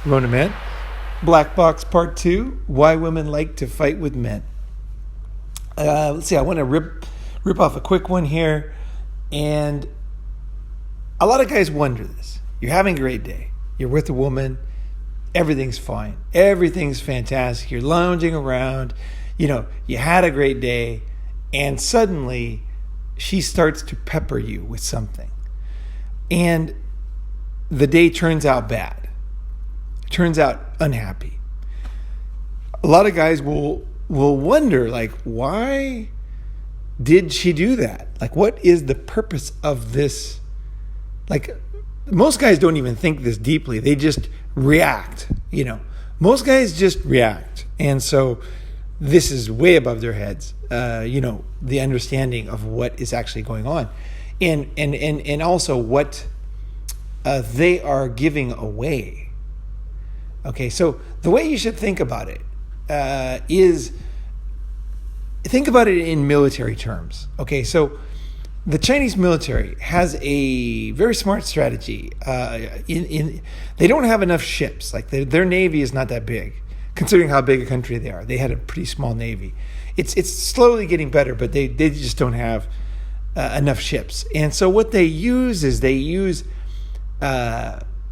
Ronin Man. Black Box Part 2, Why Women Like to Fight with Men. Let's see, I want to rip off a quick one here. And a lot of guys wonder this. You're having a great day. You're with a woman. Everything's fine. Everything's fantastic. You're lounging around. You had a great day. And suddenly, she starts to pepper you with something. And the day turns out bad. Turns out unhappy. A lot of guys will wonder, why did she do that? What is the purpose of this? Most guys don't even think this deeply. They just react, Most guys just react. And so this is way above their heads, the understanding of what is actually going on. And also what they are giving away. Okay, so the way you should think about it is think about it in military terms. Okay, so the Chinese military has a very smart strategy. They don't have enough ships. Their navy is not that big, considering how big a country they are. They had a pretty small navy. It's slowly getting better, but they just don't have enough ships. And so what they use is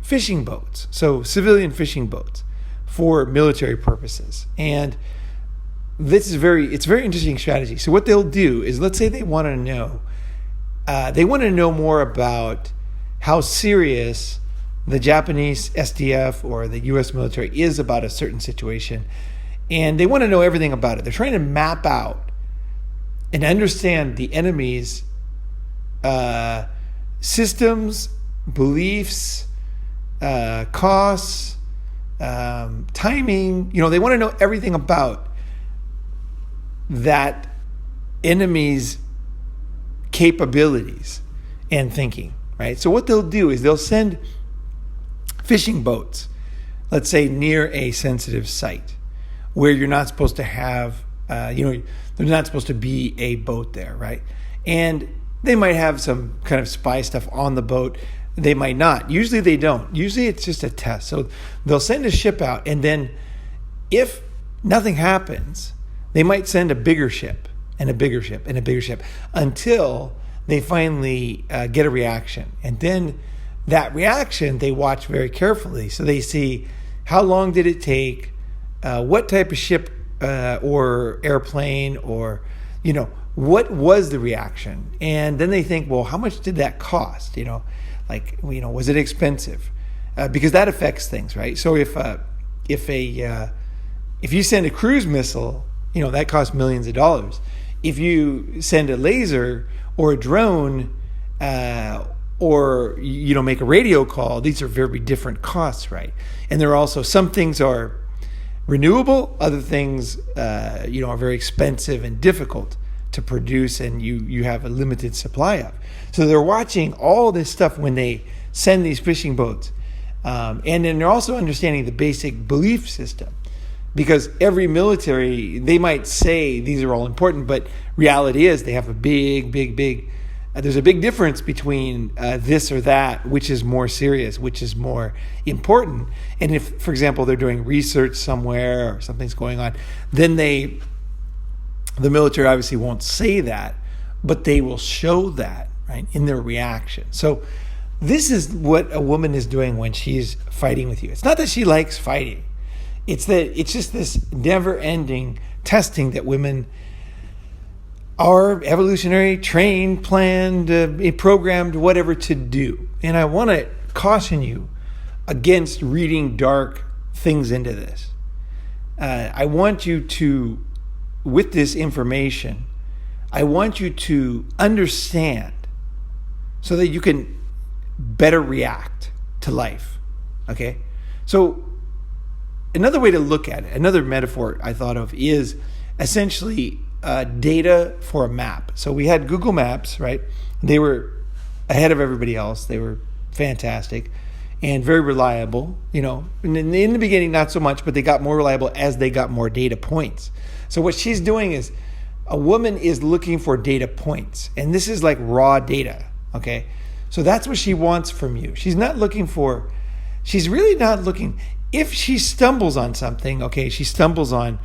fishing boats, so civilian fishing boats for military purposes. And it's a very interesting strategy. So what they'll do is, let's say they want to know more about how serious the Japanese SDF or the U.S. military is about a certain situation. And they want to know everything about it. They're trying to map out and understand the enemy's systems, beliefs, costs, timing. They want to know everything about that enemy's capabilities and thinking, right? So what they'll do is they'll send fishing boats, let's say near a sensitive site where you're not supposed to have, there's not supposed to be a boat there, right? And they might have some kind of spy stuff on the boat. They might not. Usually they don't. Usually it's just a test. So they'll send a ship out, and then if nothing happens, they might send a bigger ship and a bigger ship and a bigger ship until they finally get a reaction. And then that reaction they watch very carefully. So they see how long did it take, what type of ship or airplane or, what was the reaction? And then they think, well, how much did that cost? Was it expensive? Because that affects things, right? So if you send a cruise missile, that costs millions of dollars. If you send a laser or a drone, or make a radio call, these are very different costs, right? And there are also some things are renewable, other things are very expensive and difficult to produce, and you have a limited supply of. So they're watching all this stuff when they send these fishing boats. And then they're also understanding the basic belief system. Because every military, they might say these are all important, but reality is they have a big, there's a big difference between this or that, which is more serious, which is more important. And if, for example, they're doing research somewhere or something's going on, then the military obviously won't say that, but they will show that, right, in their reaction. So this is what a woman is doing when she's fighting with you. It's not that she likes fighting. It's just this never-ending testing that women are evolutionary, trained, planned, programmed, whatever to do. And I want to caution you against reading dark things into this. I want you to, with this information, I want you to understand so that you can better react to life. Okay? So another way to look at it, another metaphor I thought of is essentially data for a map. So we had Google Maps, right? They were ahead of everybody else. They were fantastic and very reliable. In the beginning, not so much, but they got more reliable as they got more data points. So what she's doing is a woman is looking for data points, and this is like raw data. Okay. So that's what she wants from you. She's really not looking. if she stumbles on something, okay, she stumbles on,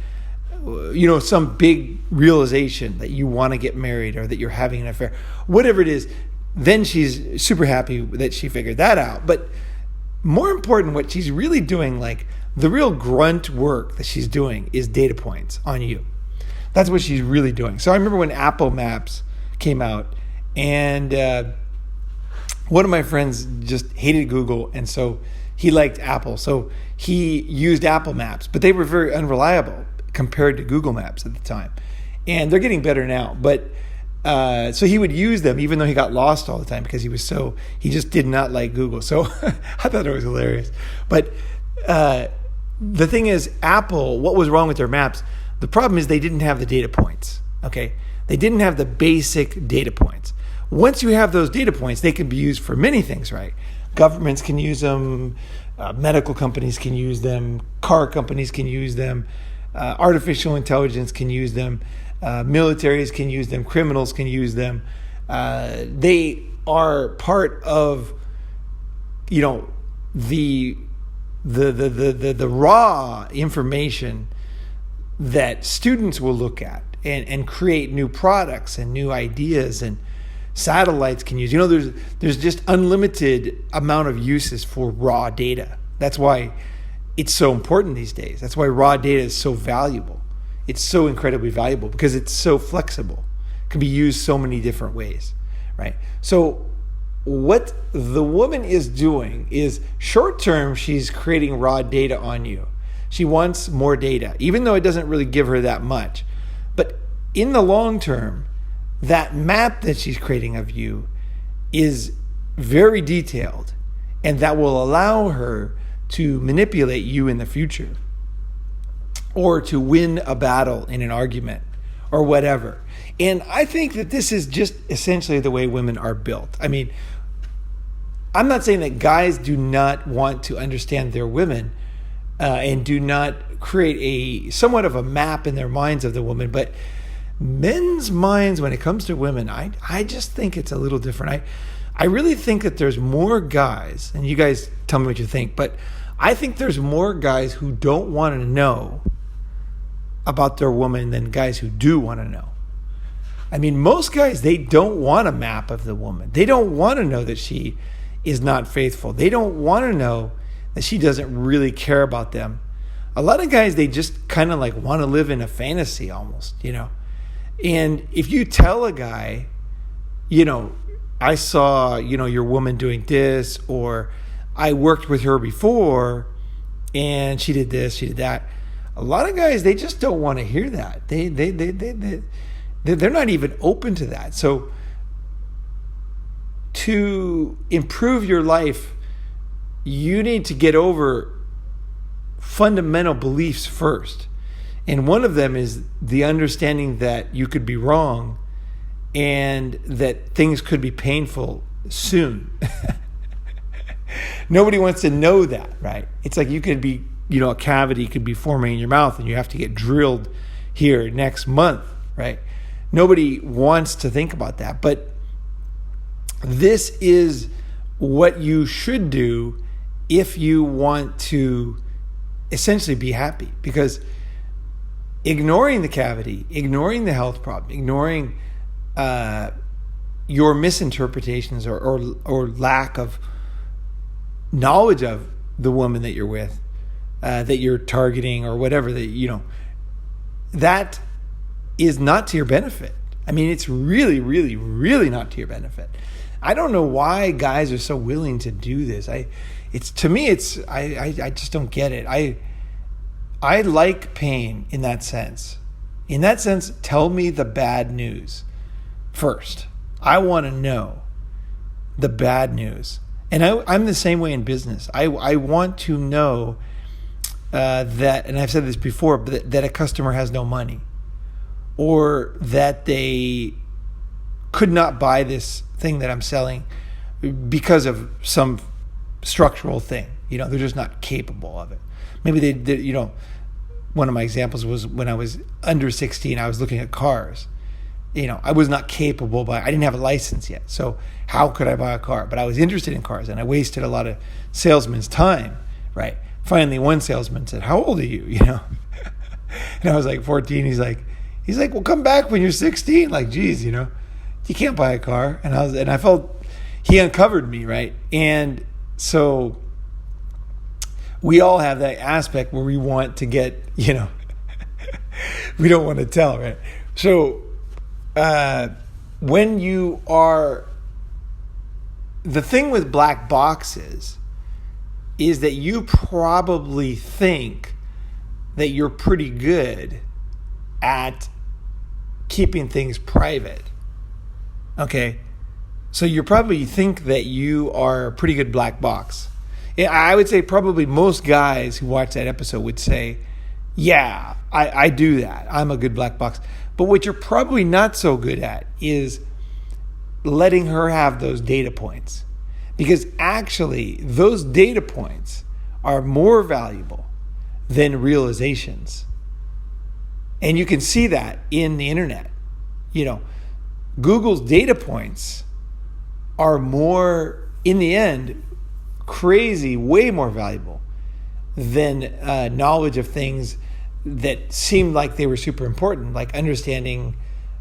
some big realization that you want to get married or that you're having an affair, whatever it is, then she's super happy that she figured that out. But more important, what she's really doing, like the real grunt work that she's doing, is data points on you. That's what she's really doing. So I remember when Apple Maps came out, and one of my friends just hated Google, and so he liked Apple. So he used Apple Maps, but they were very unreliable compared to Google Maps at the time. And they're getting better now. But so he would use them even though he got lost all the time because he just did not like Google. So I thought it was hilarious. But the thing is, Apple, what was wrong with their maps? The problem is they didn't have the data points, okay? They didn't have the basic data points. Once you have those data points, they can be used for many things, right? Governments can use them, medical companies can use them, car companies can use them, artificial intelligence can use them, militaries can use them, criminals can use them. They are part of, the raw information that students will look at and create new products and new ideas, and satellites can use. There's just unlimited amount of uses for raw data. That's why it's so important these days. That's why raw data is so valuable. It's so incredibly valuable because it's so flexible. It can be used so many different ways, right? So what the woman is doing is, short term, she's creating raw data on you. She wants more data, even though it doesn't really give her that much. But in the long term, that map that she's creating of you is very detailed, and that will allow her to manipulate you in the future, or to win a battle in an argument, or whatever. And I think that this is just essentially the way women are built. I mean, I'm not saying that guys do not want to understand their women and do not create a somewhat of a map in their minds of the woman, but men's minds when it comes to women, I just think it's a little different. I really think that there's more guys, and you guys tell me what you think, but I think there's more guys who don't want to know about their woman than guys who do want to know. I mean, most guys, they don't want a map of the woman. They don't want to know that she is not faithful. They don't want to know that she doesn't really care about them. A lot of guys, they just kind of like want to live in a fantasy almost, And if you tell a guy, I saw, your woman doing this, or I worked with her before and she did this, she did that. A lot of guys, they just don't want to hear that. They're not even open to that. So to improve your life, you need to get over fundamental beliefs first. And one of them is the understanding that you could be wrong and that things could be painful soon. Nobody wants to know that, right? It's like you could be, a cavity could be forming in your mouth and you have to get drilled here next month, right? Nobody wants to think about that. But this is what you should do if you want to essentially be happy, because ignoring the cavity, ignoring the health problem, ignoring your misinterpretations or lack of knowledge of the woman that you're with, that you're targeting, or whatever, that is not to your benefit. I mean, it's really, really, really not to your benefit. I don't know why guys are so willing to do this. I just don't get it. I like pain in that sense. In that sense, tell me the bad news first. I want to know the bad news. And I'm the same way in business. I want to know that, and I've said this before, but that a customer has no money, or that they could not buy this thing that I'm selling because of some structural thing. They're just not capable of it. Maybe they one of my examples was when I was under 16, I was looking at cars. I was not capable, I didn't have a license yet. So how could I buy a car? But I was interested in cars, and I wasted a lot of salesmen's time, right? finally one salesman said, "How old are you?" And I was like 14. He's like, "Well, come back when you're 16." Like, geez, you can't buy a car. And I felt he uncovered me, right? And so we all have that aspect where we want to get, we don't want to tell, right? So when you are, the thing with black boxes is that you probably think that you're pretty good at keeping things private. Okay? So you probably think that you are a pretty good black box. I would say probably most guys who watch that episode would say, yeah, I do that. I'm a good black box. But what you're probably not so good at is letting her have those data points. Because actually, those data points are more valuable than realizations. And you can see that in the internet. Google's data points are more, in the end, crazy, way more valuable than knowledge of things that seemed like they were super important, like understanding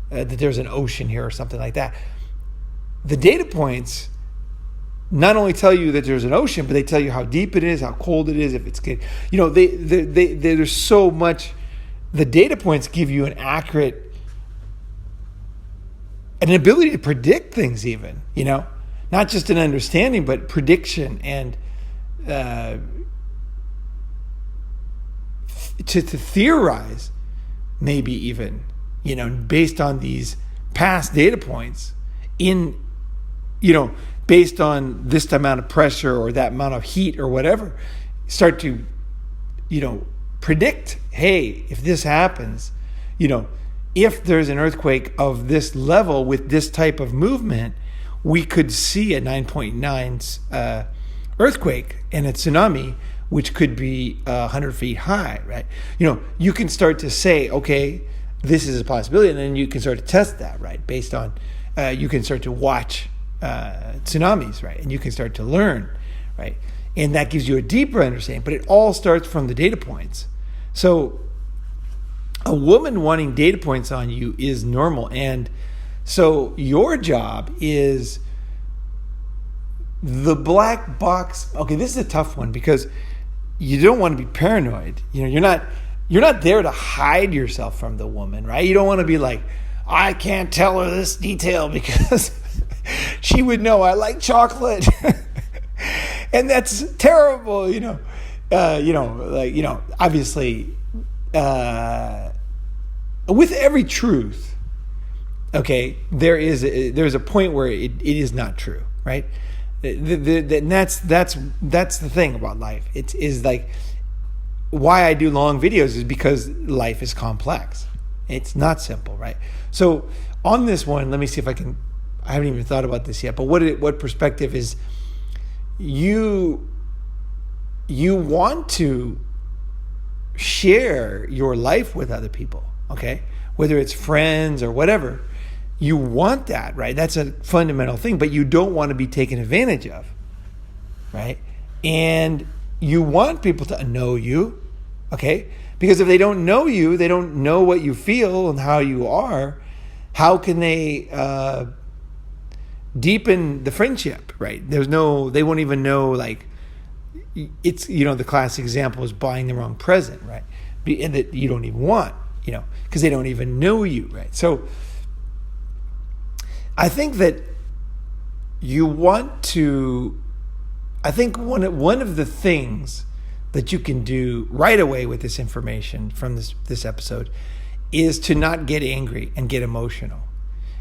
that there's an ocean here or something like that. The data points not only tell you that there's an ocean, but they tell you how deep it is, how cold it is, if it's good. There's so much. The data points give you an ability to predict things, even, not just an understanding, but prediction and to theorize, maybe even, based on these past data points based on this amount of pressure or that amount of heat or whatever, start to, predict, hey, if this happens, if there's an earthquake of this level with this type of movement, we could see a 9.9 earthquake and a tsunami, which could be 100 feet high, right? You can start to say, okay, this is a possibility, and then you can start to test that, right? Based on, you can start to watch tsunamis, right? And you can start to learn, right? And that gives you a deeper understanding, but it all starts from the data points. So a woman wanting data points on you is normal. And so your job is the black box. Okay, this is a tough one because you don't want to be paranoid. You're not there to hide yourself from the woman, right? You don't want to be like, I can't tell her this detail because she would know I like chocolate. And that's terrible, obviously, with every truth, okay, there's a point where it is not true, right? And that's the thing about life. It is like, why I do long videos is because life is complex. It's not simple, right? So on this one, let me see if I haven't even thought about this yet, but what perspective is, you want to share your life with other people, okay? Whether it's friends or whatever, you want that, right? That's a fundamental thing, but you don't want to be taken advantage of, right? And you want people to know you, okay? Because if they don't know you, they don't know what you feel and how you are, how can they deepen the friendship, right? They won't even know, like, it's, the classic example is buying the wrong present, right? And that you don't even want, because they don't even know you, right? So I think that you want to, I think one of the things that you can do right away with this information from this episode is to not get angry and get emotional.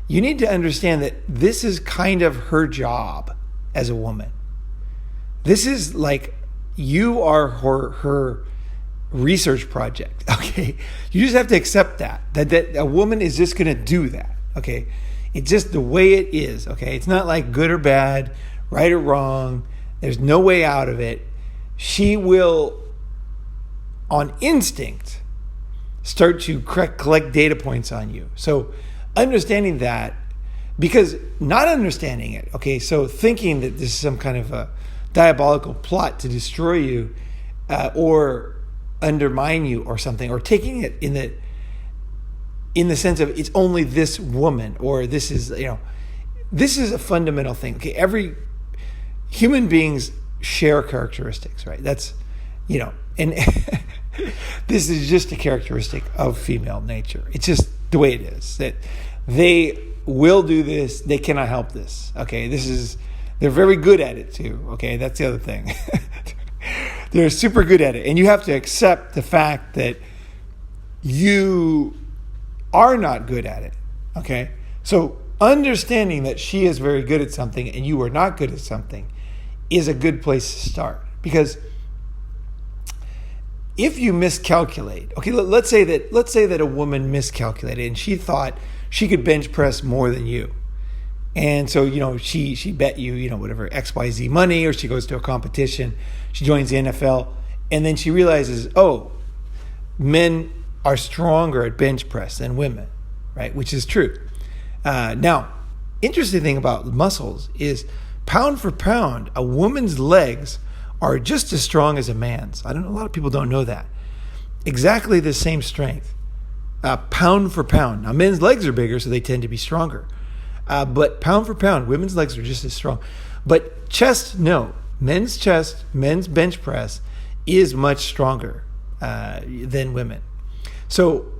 You need to understand that this is kind of her job as a woman. This is like, you are her research project, okay? You just have to accept that a woman is just going to do that, okay? It's just the way it is, okay? It's not like good or bad, right or wrong. There's no way out of it. She will, on instinct, start to collect data points on you. So understanding that, because not understanding it, okay, so thinking that this is some kind of a diabolical plot to destroy you, or undermine you or something, or taking it in the sense of it's only this woman, or this is a fundamental thing. Okay, every human beings share characteristics, right? That's and this is just a characteristic of female nature. It's just the way it is, that they will do this, they cannot help this. Okay, they're very good at it too. Okay, that's the other thing. They're super good at it, and you have to accept the fact that you are not good at it. Okay, so understanding that she is very good at something and you are not good at something is a good place to start. Because if you miscalculate, okay, let's say that a woman miscalculated and she thought she could bench press more than you. And so, she bet you, whatever, XYZ money, or she goes to a competition, she joins the NFL, and then she realizes, oh, men are stronger at bench press than women, right? Which is true. Now, interesting thing about muscles is, pound for pound, a woman's legs are just as strong as a man's. I don't know, a lot of people don't know that. Exactly the same strength, pound for pound. Now, men's legs are bigger, so they tend to be stronger. But pound for pound, women's legs are just as strong. But chest, no. Men's chest, men's bench press is much stronger than women. So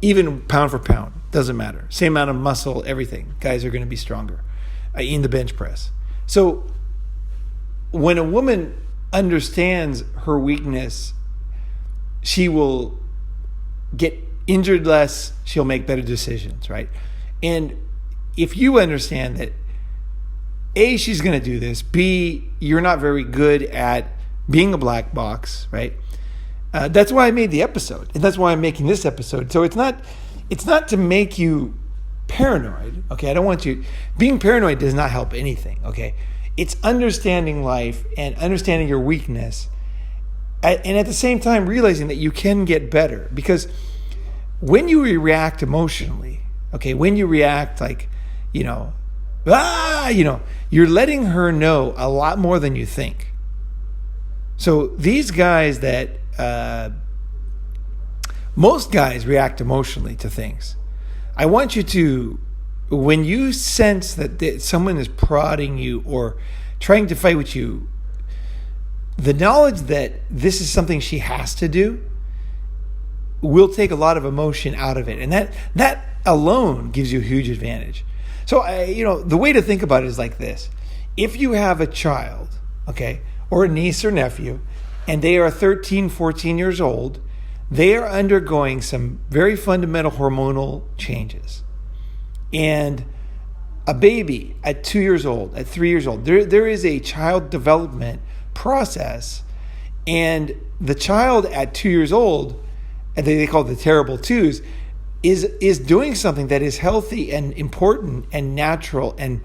even pound for pound, doesn't matter. Same amount of muscle, everything. Guys are going to be stronger in the bench press. So when a woman understands her weakness, she will get injured less. She'll make better decisions, right? And if you understand that, A, she's going to do this, B, you're not very good at being a black box, right? That's why I made the episode, and that's why I'm making this episode. So it's not to make you paranoid, okay? I don't want you. Being paranoid does not help anything, okay? It's understanding life and understanding your weakness, and at the same time realizing that you can get better. Because when you react emotionally, okay, when you react like, you're letting her know a lot more than you think. So these guys most guys react emotionally to things. I want you to, when you sense that someone is prodding you or trying to fight with you, the knowledge that this is something she has to do will take a lot of emotion out of it. And that alone gives you a huge advantage. So, the way to think about it is like this. If you have a child, okay, or a niece or nephew, and they are 13, 14 years old, they are undergoing some very fundamental hormonal changes. And a baby at 2 years old, at 3 years old, there is a child development process. And the child at 2 years old, and they call it the terrible twos, is doing something that is healthy and important and natural and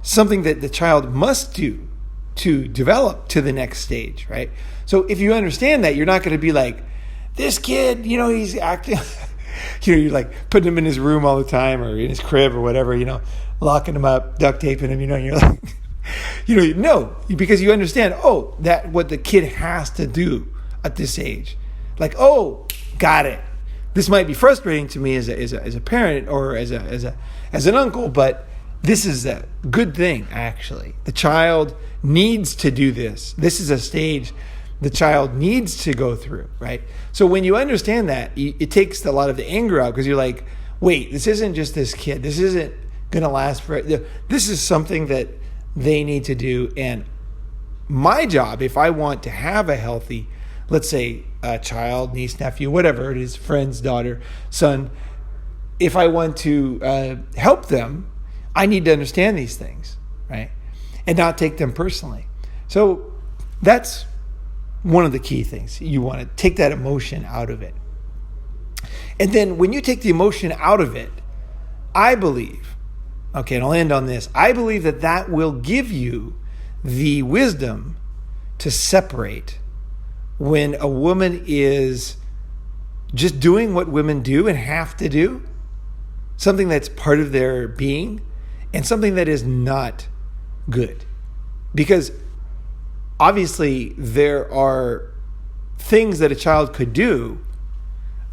something that the child must do to develop to the next stage, right? So if you understand that, you're not going to be like, this kid, he's acting, you're like putting him in his room all the time or in his crib or whatever, locking him up, duct taping him, and you're like, no, because you understand, that what the kid has to do at this age. Like, got it. This might be frustrating to me as a parent or as an uncle, but this is a good thing, actually. The child needs to do this. This is a stage the child needs to go through, right? So when you understand that, it takes a lot of the anger out, because you're like, wait, this isn't just this kid. This isn't going to last forever. This is something that they need to do. And my job, if I want to have a healthy, let's say, a child, niece, nephew, whatever it is, friend's daughter, son, if I want to help them, I need to understand these things, right? And not take them personally. So that's one of the key things. You want to take that emotion out of it. And then when you take the emotion out of it, I believe, okay, and I'll end on this, I believe that will give you the wisdom to separate when a woman is just doing what women do and have to do, something that's part of their being, and something that is not good. Because obviously there are things that a child could do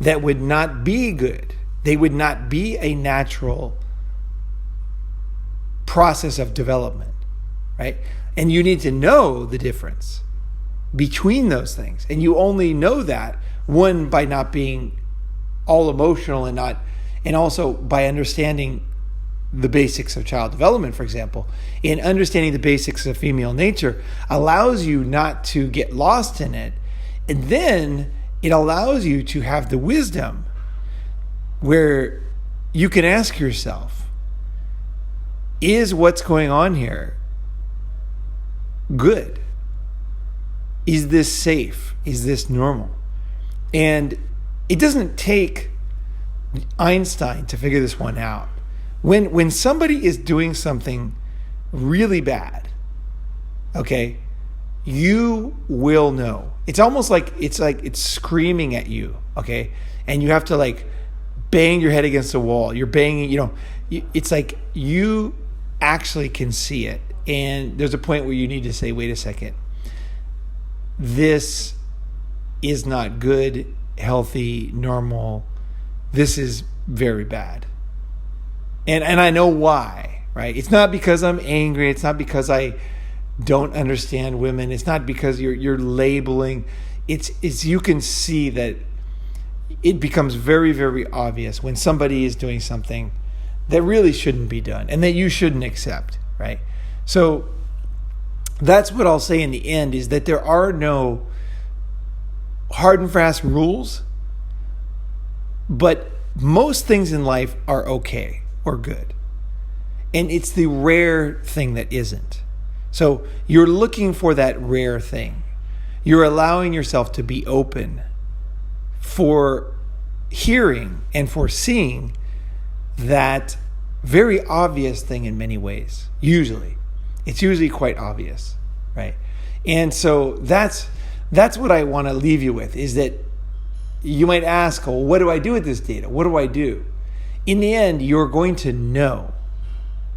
that would not be good. They would not be a natural process of development, right? And you need to know the difference between those things. And you only know that, one, by not being all emotional and also by understanding the basics of child development, for example. And understanding the basics of female nature allows you not to get lost in it. And then it allows you to have the wisdom where you can ask yourself, is what's going on here good? Is this safe? Is this normal? And it doesn't take Einstein to figure this one out. When somebody is doing something really bad, okay, you will know. It's almost like it's screaming at you, okay? And you have to like bang your head against the wall. You're banging, it's like you actually can see it. And there's a point where you need to say, wait a second. This is not good, healthy, normal. This is very bad. And I know why, right? It's not because I'm angry. It's not because I don't understand women. It's not because you're labeling. It's you can see that it becomes very, very obvious when somebody is doing something that really shouldn't be done and that you shouldn't accept, right? So that's what I'll say in the end, is that there are no hard and fast rules, but most things in life are okay or good. And it's the rare thing that isn't. So you're looking for that rare thing. You're allowing yourself to be open for hearing and for seeing that very obvious thing in many ways. Usually. It's usually quite obvious, right? And so that's what I want to leave you with, is that you might ask, well, what do I do with this data? What do I do? In the end, you're going to know,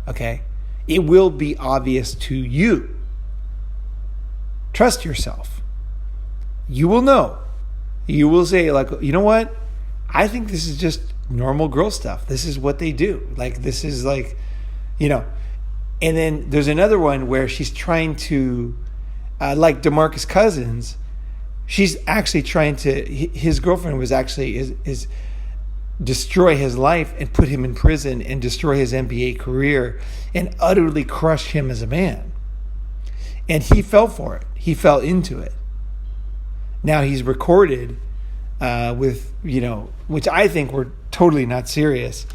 okay? It will be obvious to you. Trust yourself. You will know. You will say, like, you know what? I think this is just normal girl stuff. This is what they do. Like, this is like, And then there's another one where she's trying to, like DeMarcus Cousins, she's actually trying to, his girlfriend was actually, is destroy his life and put him in prison and destroy his NBA career and utterly crush him as a man. And he fell for it. He fell into it. Now he's recorded with, which I think were totally not serious,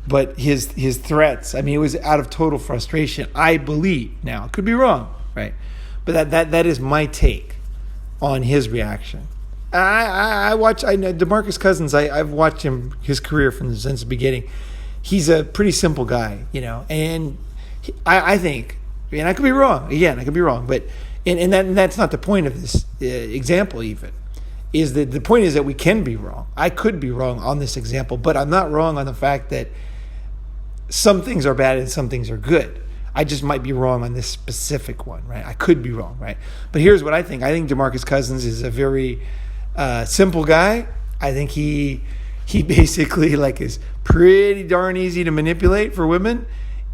but his threats, it was out of total frustration, I believe. Now, I could be wrong, right? But that is my take on his reaction. I know DeMarcus Cousins, I've watched his career since the beginning. He's a pretty simple guy, and I think, and I could be wrong, again, I could be wrong, but and that's not the point of this example even, is that the point is that we can be wrong. I could be wrong on this example, but I'm not wrong on the fact that some things are bad and some things are good. I just might be wrong on this specific one, right? I could be wrong, right? But here's what I think. I think DeMarcus Cousins is a very simple guy. I think he basically is pretty darn easy to manipulate for women.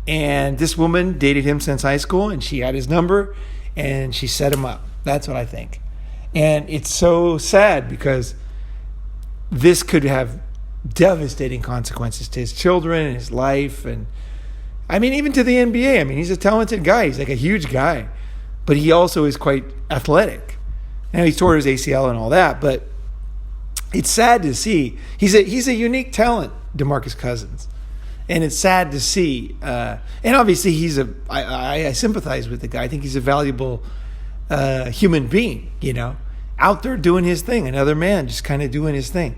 And this woman dated him since high school, and she had his number, and she set him up. That's what I think. And it's so sad because this could have devastating consequences to his children and his life, and even to the NBA. He's a talented guy. He's like a huge guy, but he also is quite athletic. Now he tore his ACL and all that, but it's sad to see. He's a unique talent, DeMarcus Cousins, and it's sad to see. And obviously, I sympathize with the guy. I think he's a valuable human being, out there doing his thing. Another man just kind of doing his thing,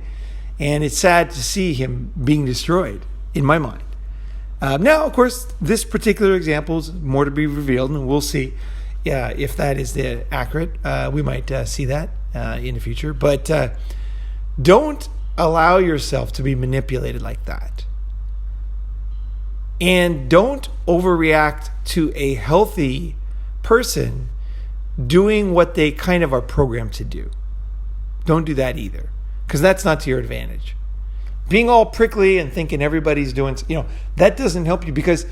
and it's sad to see him being destroyed, in my mind. Now, of course, this particular example is more to be revealed, and we'll see if that is accurate. We might see that in the future. But don't allow yourself to be manipulated like that. And don't overreact to a healthy person doing what they kind of are programmed to do. Don't do that either, because that's not to your advantage. Being all prickly and thinking everybody's doing, that doesn't help you, because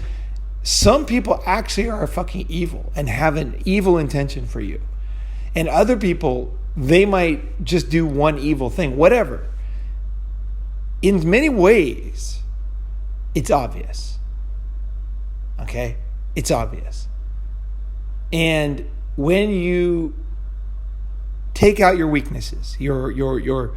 some people actually are fucking evil and have an evil intention for you. And other people, they might just do one evil thing, whatever. In many ways, it's obvious. Okay? It's obvious. And when you take out your weaknesses, your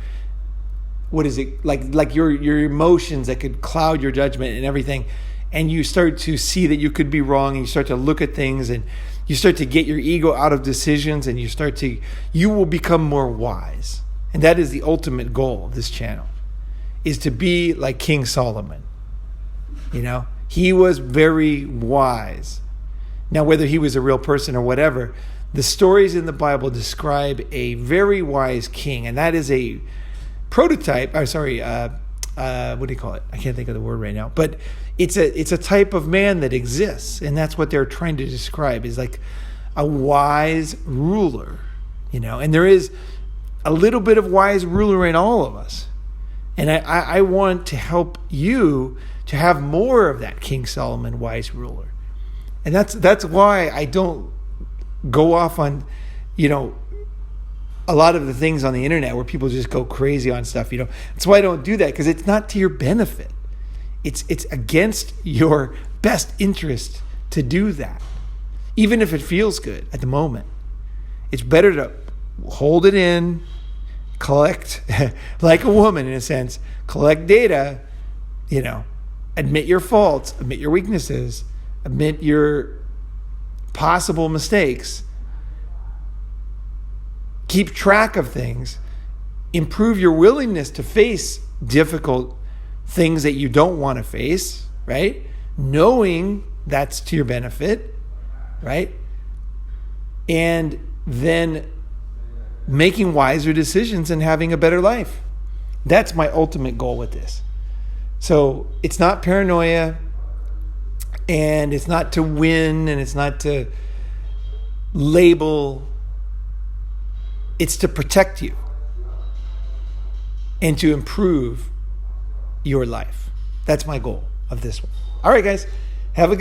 what is it, like your emotions that could cloud your judgment and everything, and you start to see that you could be wrong, and you start to look at things, and you start to get your ego out of decisions, and you will become more wise. And that is the ultimate goal of this channel, is to be like King Solomon. He was very wise. Now, whether he was a real person or whatever, the stories in the Bible describe a very wise king, and that is a prototype. What do you call it? I can't think of the word right now, but it's a type of man that exists, and that's what they're trying to describe, is like a wise ruler, and there is a little bit of wise ruler in all of us. And I want to help you to have more of that King Solomon wise ruler. And that's why I don't go off on, a lot of the things on the internet where people just go crazy on stuff. That's why I don't do that, because it's not to your benefit. It's against your best interest to do that, even if it feels good at the moment. It's better to hold it in, collect, like a woman in a sense, collect data, admit your faults, admit your weaknesses, admit your possible mistakes, keep track of things, improve your willingness to face difficult things that you don't want to face, right? Knowing that's to your benefit, right? And then making wiser decisions and having a better life. That's my ultimate goal with this. So it's not paranoia, and it's not to win, and it's not to label. It's to protect you and to improve your life. That's my goal of this one. All right, guys.